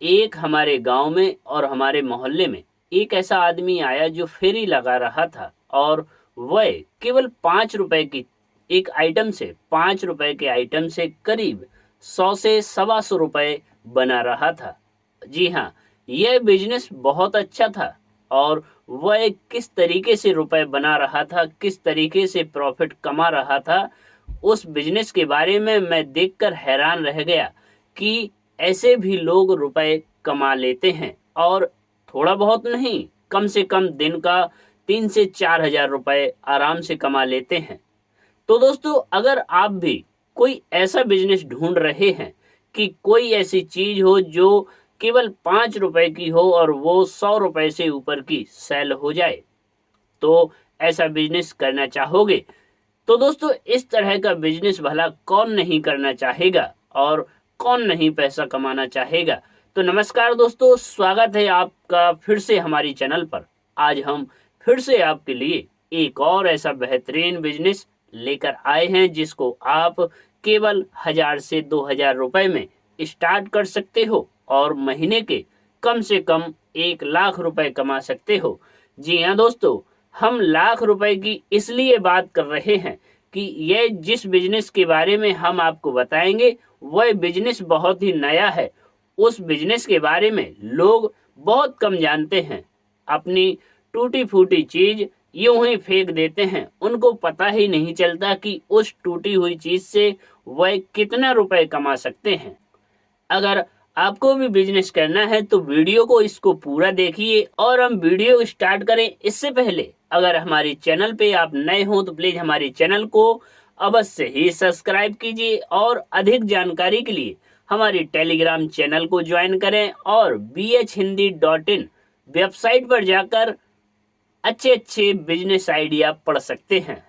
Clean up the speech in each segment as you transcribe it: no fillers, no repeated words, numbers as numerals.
एक हमारे गांव में और हमारे मोहल्ले में एक ऐसा आदमी आया जो फेरी लगा रहा था और वह केवल 5 रुपए की एक आइटम से 5 रुपए के आइटम से करीब 100 से 125 रुपए बना रहा था। जी हाँ, यह बिजनेस बहुत अच्छा था और वह किस तरीके से रुपए बना रहा था, किस तरीके से प्रॉफिट कमा रहा था, उस बिजनेस के बारे में मैं देखकर हैरान रह गया कि ऐसे भी लोग रुपए कमा लेते हैं और थोड़ा बहुत नहीं, कम से कम दिन का 3 से 4 हजार रुपए आराम से कमा लेते हैं। तो दोस्तों, अगर आप भी कोई ऐसा बिजनेस ढूंढ रहे हैं कि कोई ऐसी चीज हो जो केवल 5 रुपए की हो और वो 100 रुपए से ऊपर की सेल हो जाए, तो ऐसा बिजनेस करना चाहोगे तो दोस्तों, इस तरह का बिजनेस भला कौन नहीं करना चाहेगा और कौन नहीं पैसा कमाना चाहेगा। तो नमस्कार दोस्तों, स्वागत है आपका फिर से हमारी चैनल पर। आज हम फिर से आपके लिए एक और ऐसा बेहतरीन बिजनेस लेकर आए हैं जिसको आप केवल 1000 से 2000 रुपए में स्टार्ट कर सकते हो और महीने के कम से कम 1 लाख रुपए कमा सकते हो। जी हाँ दोस्तों, हम लाख रुपए की इसलिए बात कर रहे हैं कि यह जिस बिजनेस के बारे में हम आपको बताएंगे वह बिजनेस बहुत ही नया है। उस बिजनेस के बारे में लोग बहुत कम जानते हैं। अपनी टूटी फूटी चीज यूं ही फेंक देते हैं, उनको पता ही नहीं चलता कि उस टूटी हुई चीज से वह कितना रुपए कमा सकते हैं। अगर आपको भी बिजनेस करना है तो वीडियो को इसको पूरा देखिए और हम वीडियो स्टार्ट करें इससे पहले अगर हमारे चैनल पे आप नए हो तो प्लीज हमारे चैनल को अवश्य ही सब्सक्राइब कीजिए और अधिक जानकारी के लिए हमारे टेलीग्राम चैनल को ज्वाइन करें और bhhindi.in वेबसाइट पर जाकर अच्छे अच्छे बिजनेस आइडिया पढ़ सकते हैं।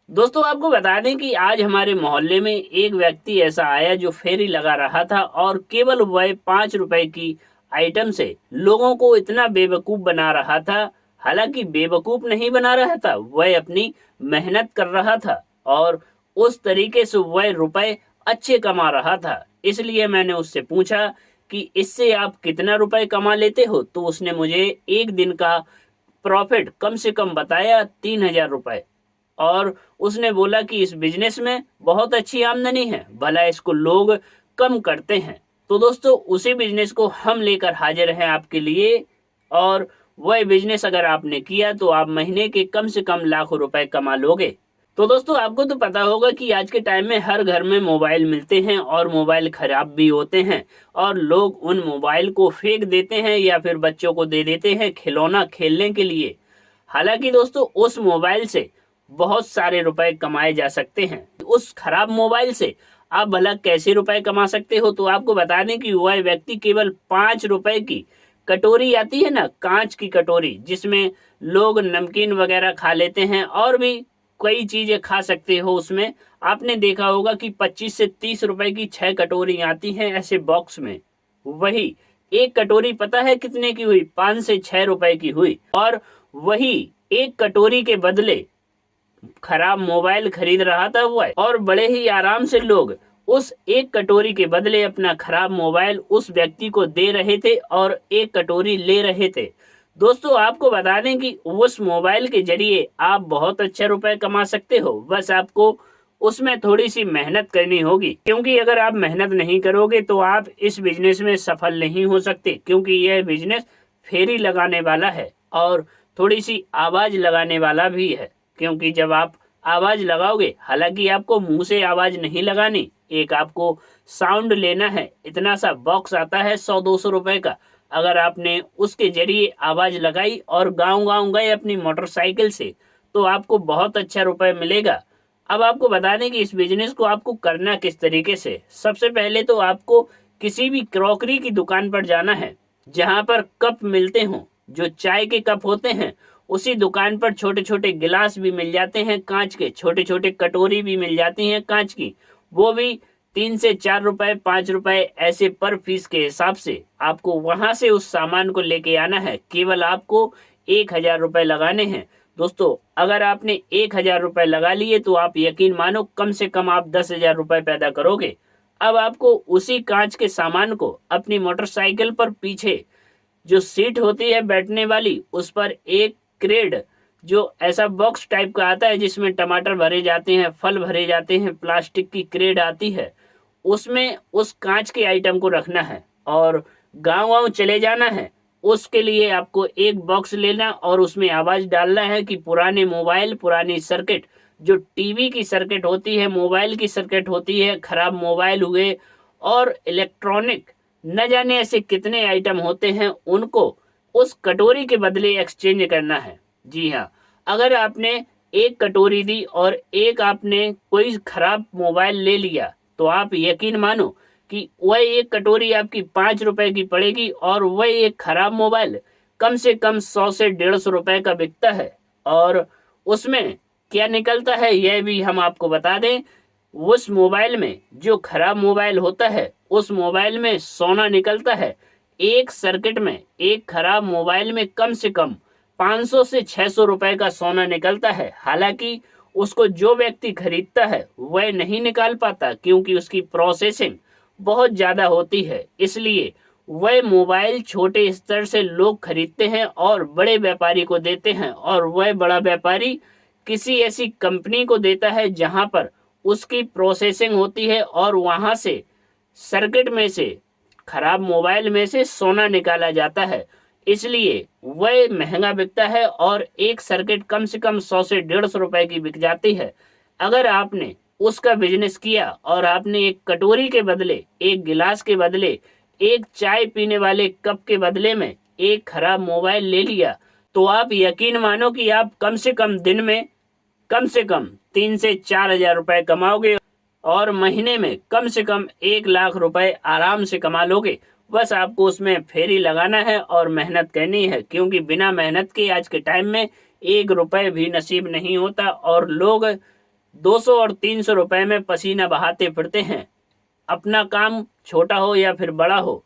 दोस्तों, आपको बता दें कि आज हमारे मोहल्ले में एक व्यक्ति ऐसा आया जो फेरी लगा रहा था और केवल वह 5 रुपए की आइटम से लोगों को इतना बेवकूफ बना रहा था। हालांकि बेवकूफ नहीं बना रहा था, वह अपनी मेहनत कर रहा था और उस तरीके से वह रुपए अच्छे कमा रहा था। इसलिए मैंने उससे पूछा कि इससे आप कितना रुपए कमा लेते हो, तो उसने मुझे एक दिन का प्रॉफिट कम से कम बताया 3000 रुपए। और उसने बोला कि इस बिजनेस में बहुत अच्छी आमदनी है, भला इसको लोग कम करते हैं। तो दोस्तों, उसी बिजनेस को हम लेकर हाजिर हैं आपके लिए और वह बिजनेस अगर आपने किया तो आप महीने के कम से कम लाखों रुपए कमा लोगे। तो दोस्तों, आपको तो पता होगा कि आज के टाइम में हर घर में मोबाइल मिलते हैं और मोबाइल खराब भी होते हैं और लोग उन मोबाइल को फेंक देते हैं या फिर बच्चों को दे देते हैं खिलौना खेलने के लिए। हालांकि दोस्तों, उस मोबाइल से बहुत सारे रुपए कमाए जा सकते हैं। उस खराब मोबाइल से आप भला कैसे रुपए कमा सकते हो, तो आपको बता दें कि वह व्यक्ति केवल 5 रुपए की कटोरी आती है ना, कांच की कटोरी जिसमें लोग नमकीन वगैरह खा लेते हैं और भी कई चीजें खा सकते हो, उसमें आपने देखा होगा कि 25 से 30 रुपए की 6 कटोरी आती हैं ऐसे बॉक्स में। वही एक कटोरी पता है कितने की हुई? 5 से 6 रुपए की हुई। और वही एक कटोरी के बदले खराब मोबाइल खरीद रहा था वो, और बड़े ही आराम से लोग उस एक कटोरी के बदले अपना खराब मोबाइल उस व्यक्ति को दे रहे थे और एक कटोरी ले रहे थे। दोस्तों, आपको बता दें कि उस मोबाइल के जरिए आप बहुत अच्छा रुपए कमा सकते हो, बस आपको उसमें थोड़ी सी मेहनत करनी होगी। क्योंकि अगर आप मेहनत नहीं करोगे तो आप इस बिजनेस में सफल नहीं हो सकते, क्योंकि यह बिजनेस फेरी लगाने वाला है और थोड़ी सी आवाज लगाने वाला भी है। क्योंकि जब आप आवाज लगाओगे, हालांकि आपको मुंह से आवाज नहीं लगानी, एक आपको साउंड लेना है। इतना सा बॉक्स आता है 100-200 रुपए का। अगर आपने उसके जरिए आवाज लगाई और गाँव गाँव गए अपनी मोटरसाइकिल से, तो आपको बहुत अच्छा रुपए मिलेगा। अब आपको बता दें कि इस बिजनेस को आपको करना किस तरीके से। सबसे पहले तो आपको किसी भी क्रॉकरी की दुकान पर जाना है जहां पर कप मिलते हों, जो चाय के कप होते हैं। उसी दुकान पर छोटे छोटे गिलास भी मिल जाते हैं कांच के, छोटे छोटे कटोरी भी मिल जाती हैं कांच की, वो भी 3 से 4 रुपए 5 रुपए ऐसे पर पीस के हिसाब से। आपको वहां से उस सामान को लेके आना है। केवल आपको 1000 रुपए लगाने हैं। दोस्तों, अगर आपने 1000 रुपए लगा लिए तो आप यकीन मानो कम से कम आप 10,000 रुपए पैदा करोगे। अब आपको उसी कांच के सामान को अपनी मोटरसाइकिल पर पीछे जो सीट होती है बैठने वाली, उस पर एक क्रेड, जो ऐसा बॉक्स टाइप का आता है जिसमें टमाटर भरे जाते हैं, फल भरे जाते हैं, प्लास्टिक की क्रेड आती है, उसमें उस कांच के आइटम को रखना है और गांव गांव चले जाना है। उसके लिए आपको एक बॉक्स लेना और उसमें आवाज डालना है कि पुराने मोबाइल, पुरानी सर्किट, जो टीवी की सर्किट होती है, मोबाइल की सर्किट होती है, खराब मोबाइल हुए और इलेक्ट्रॉनिक न जाने ऐसे कितने आइटम होते हैं, उनको उस कटोरी के बदले एक्सचेंज करना है। जी हाँ, अगर आपने एक कटोरी दी और एक आपने कोई खराब मोबाइल ले लिया, तो आप यकीन मानो कि वह एक कटोरी आपकी 5 रुपए की पड़ेगी और वह एक खराब मोबाइल कम से कम 100 से 150 रुपए का बिकता है। और उसमें क्या निकलता है यह भी हम आपको बता दें, उस मोबाइल में, जो खराब मोबाइल होता है, उस मोबाइल में सोना निकलता है। एक सर्किट में, एक खराब मोबाइल में कम से कम 500 से 600 रुपए का सोना निकलता है। हालांकि उसको जो व्यक्ति खरीदता है वह नहीं निकाल पाता, क्योंकि उसकी प्रोसेसिंग बहुत ज्यादा होती है। इसलिए वह मोबाइल छोटे स्तर से लोग खरीदते हैं और बड़े व्यापारी को देते हैं, और वह बड़ा व्यापारी किसी ऐसी कंपनी को देता है जहां पर उसकी प्रोसेसिंग होती है और वहां से सर्किट में से, खराब मोबाइल में से सोना निकाला जाता है। इसलिए वह महंगा बिकता है और एक सर्किट कम से कम 100 से 150 रुपए की बिक जाती है। अगर आपने उसका बिजनेस किया और आपने एक कटोरी के बदले, एक गिलास के बदले, एक चाय पीने वाले कप के बदले में एक खराब मोबाइल ले लिया, तो आप यकीन मानो कि आप कम से कम दिन में कम से कम 3 से 4 हजार रुपए कमाओगे और महीने में कम से कम 1 लाख रुपए आराम से कमा लोगे। बस आपको उसमें फेरी लगाना है और मेहनत करनी है, क्योंकि बिना मेहनत के आज के टाइम में 1 रुपए भी नसीब नहीं होता और लोग 200 और 300 रुपए में पसीना बहाते फिरते हैं। अपना काम छोटा हो या फिर बड़ा हो,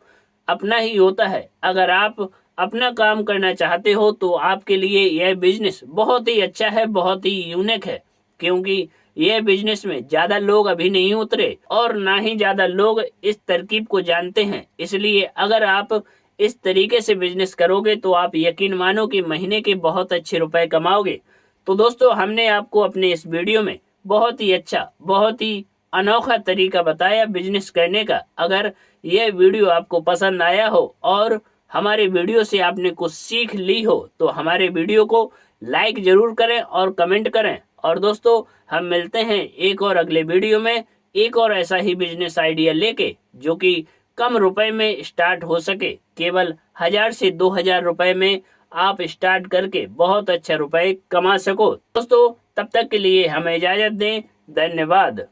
अपना ही होता है। अगर आप अपना काम करना चाहते हो तो आपके लिए यह बिजनेस बहुत ही अच्छा है, बहुत ही यूनिक है, क्योंकि यह बिजनेस में ज्यादा लोग अभी नहीं उतरे और ना ही ज्यादा लोग इस तरकीब को जानते हैं। इसलिए अगर आप इस तरीके से बिजनेस करोगे तो आप यकीन मानो कि महीने के बहुत अच्छे रुपए कमाओगे। तो दोस्तों, हमने आपको अपने इस वीडियो में बहुत ही अच्छा, बहुत ही अनोखा तरीका बताया बिजनेस करने का। अगर यह वीडियो आपको पसंद आया हो और हमारे वीडियो से आपने कुछ सीख ली हो, तो हमारे वीडियो को लाइक जरूर करें और कमेंट करें। और दोस्तों, हम मिलते हैं एक और अगले वीडियो में, एक और ऐसा ही बिजनेस आइडिया लेके, जो कि कम रुपए में स्टार्ट हो सके। केवल 1000 से 2000 रुपए में आप स्टार्ट करके बहुत अच्छा रुपए कमा सको। दोस्तों, तब तक के लिए हमें इजाजत दें। धन्यवाद।